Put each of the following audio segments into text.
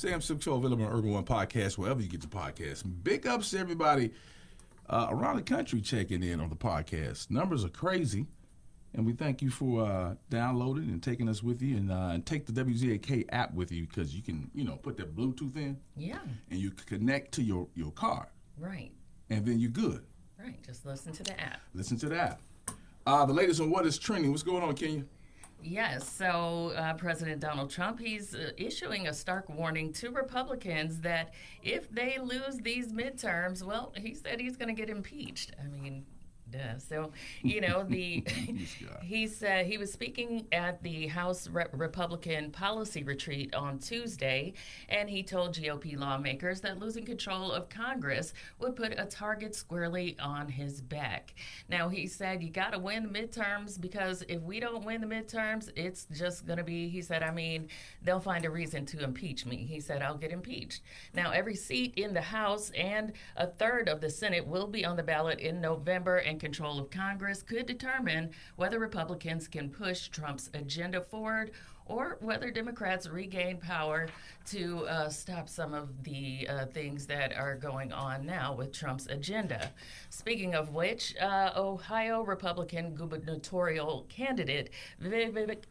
Sam Silk Show available on Urban One Podcast, wherever you get your podcast. Big ups to everybody around the country checking in on the podcast. Numbers are crazy, and we thank you for downloading and taking us with you, and take the WZAK app with you, because you can, put that Bluetooth in. Yeah. And you can connect to your car. Right. And then you're good. Right. Just listen to the app. Listen to the app. The latest on what is trending. What's going on, Kenya? Yes, so President Donald Trump, he's issuing a stark warning to Republicans that if they lose these midterms, well, he said he's going to get impeached. I mean, duh. So, he said he was speaking at the House Republican Policy Retreat on Tuesday, and he told GOP lawmakers that losing control of Congress would put a target squarely on his back. Now, he said, you got to win the midterms, because if we don't win the midterms, it's just going to be, he said, they'll find a reason to impeach me. He said, I'll get impeached. Now, every seat in the House and a third of the Senate will be on the ballot in November, and control of Congress could determine whether Republicans can push Trump's agenda forward or whether Democrats regain power to stop some of the things that are going on now with Trump's agenda. Speaking of which, Ohio Republican gubernatorial candidate Vivek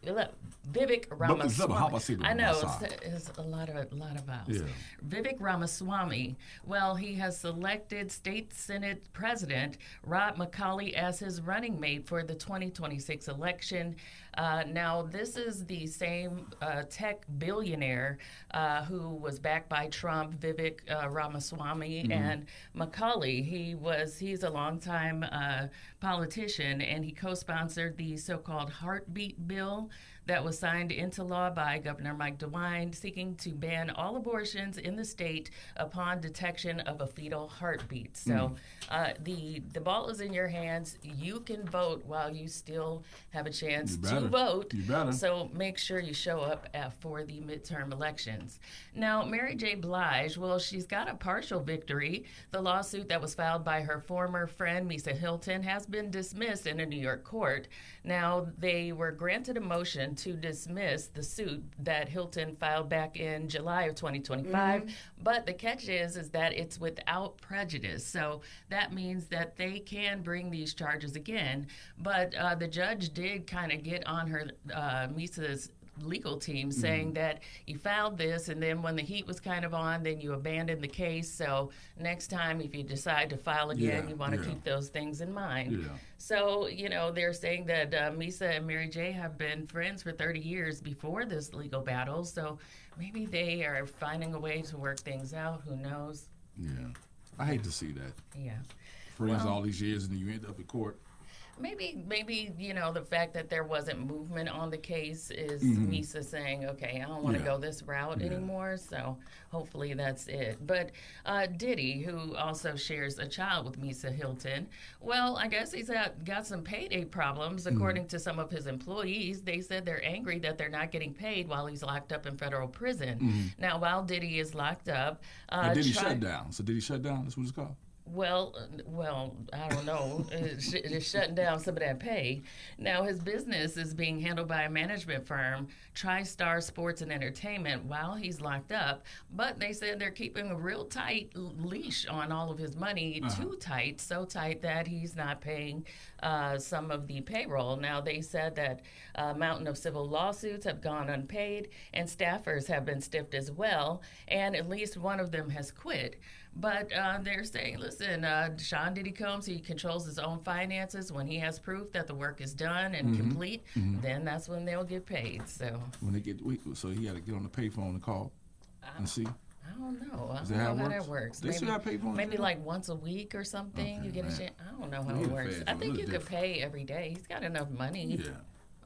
Ramaswamy. I know it's a lot of vowels. Yeah. Vivek Ramaswamy. Well, he has selected State Senate President Rob McCauley as his running mate for the 2026 election. Now, this is the same tech billionaire who was backed by Trump, Vivek Ramaswamy, and McCauley. He's a longtime politician, and he co-sponsored the so-called Heartbeat Bill that was signed into law by Governor Mike DeWine, seeking to ban all abortions in the state upon detection of a fetal heartbeat. So the ball is in your hands. You can vote while you still have a chance to vote. You better. So make sure you show up for the midterm elections. Now, Mary J. Blige, well, she's got a partial victory. The lawsuit that was filed by her former friend, Misa Hilton, has been dismissed in a New York court. Now, they were granted a motion to dismiss the suit that Hilton filed back in July of 2025. But the catch is that it's without prejudice. So that means that they can bring these charges again. But the judge did kind of get on her, Misa's legal team, saying that you filed this, and then when the heat was kind of on, then you abandoned the case. So next time, if you decide to file again, you want to keep those things in mind. Yeah. So, they're saying that Misa and Mary J. have been friends for 30 years before this legal battle. So maybe they are finding a way to work things out. Who knows? Yeah. I hate to see that. Yeah. Friends all these years, and then you end up in court. Maybe the fact that there wasn't movement on the case is Misa saying, okay, I don't want to go this route anymore, so hopefully that's it. But Diddy, who also shares a child with Misa Hilton, well, I guess he's got some payday problems. According to some of his employees, they said they're angry that they're not getting paid while he's locked up in federal prison. Now, while Diddy is locked up... Diddy shut down. So Diddy shut down? That's what it's called? Well, I don't know. It's shutting down some of that pay. Now, his business is being handled by a management firm, TriStar Sports and Entertainment, while he's locked up. But they said they're keeping a real tight leash on all of his money, too tight, so tight that he's not paying some of the payroll. Now, they said that a mountain of civil lawsuits have gone unpaid, and staffers have been stiffed as well, and at least one of them has quit. But they're saying, listen, Sean Diddy Combs, he controls his own finances. When he has proof that the work is done and complete, then that's when they'll get paid. So when they get, so he got to get on the payphone and call and see. I don't know. I Is don't that know how how it that works. They still got payphones? Maybe like once a week or something. Okay, you get a chance. I don't know how Yeah, it works. fast, I think a you little could pay every day. He's got enough money. Yeah.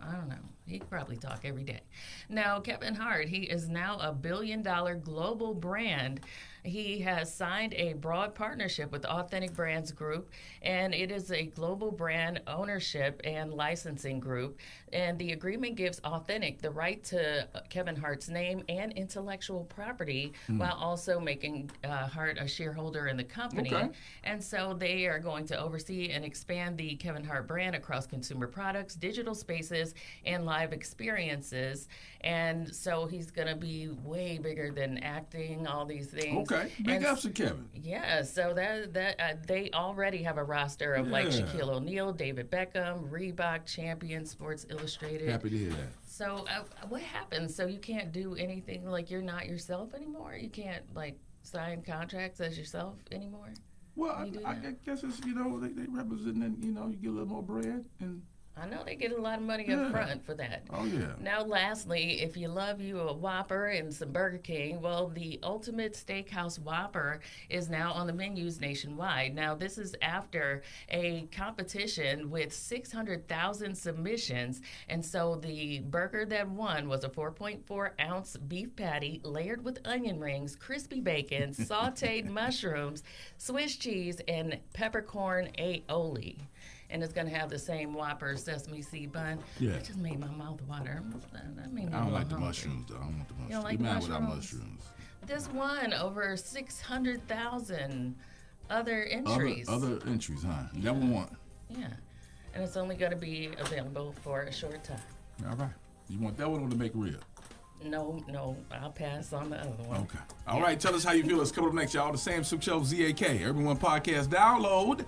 I don't know. He could probably talk every day. Now, Kevin Hart, he is now a billion-dollar global brand. He has signed a broad partnership with Authentic Brands Group, and it is a global brand ownership and licensing group. And the agreement gives Authentic the right to Kevin Hart's name and intellectual property while also making Hart a shareholder in the company. Okay. And so they are going to oversee and expand the Kevin Hart brand across consumer products, digital spaces, and live experiences, and so he's going to be way bigger than acting, all these things. Okay, big ups to Kevin. Yeah, so they already have a roster of like Yeah. Shaquille O'Neal, David Beckham, Reebok, Champion, Sports Illustrated. Happy to hear that. So what happens? So you can't do anything, like you're not yourself anymore? You can't like sign contracts as yourself anymore? Well, You do I that? guess it's, they represent, and, you get a little more bread. And I know they get a lot of money Yeah. up front for that. oh, yeah. Now, lastly, if you love you a Whopper and some Burger King, well, the Ultimate Steakhouse Whopper is now on the menus nationwide. Now, this is after a competition with 600,000 submissions. And so the burger that won was a 4.4-ounce beef patty layered with onion rings, crispy bacon, sauteed mushrooms, Swiss cheese, and peppercorn aioli. And it's going to have the same Whopper sesame seed bun. Yeah. It just made my mouth water. That made me I a don't little like the hungry. mushrooms, though. I don't want the mushrooms. don't like Be mad mushrooms? without mushrooms. This won over 600,000 other entries. Other entries, huh? You never want. Yeah. And it's only going to be available for a short time. All right. You want that one or the McRib? No, I'll pass on the other one. Okay. All right. Tell us how you feel. It's coming up next, y'all. The Sam Show, ZAK. Urban One Podcast. Download.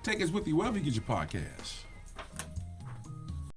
Take us with you wherever you get your podcasts.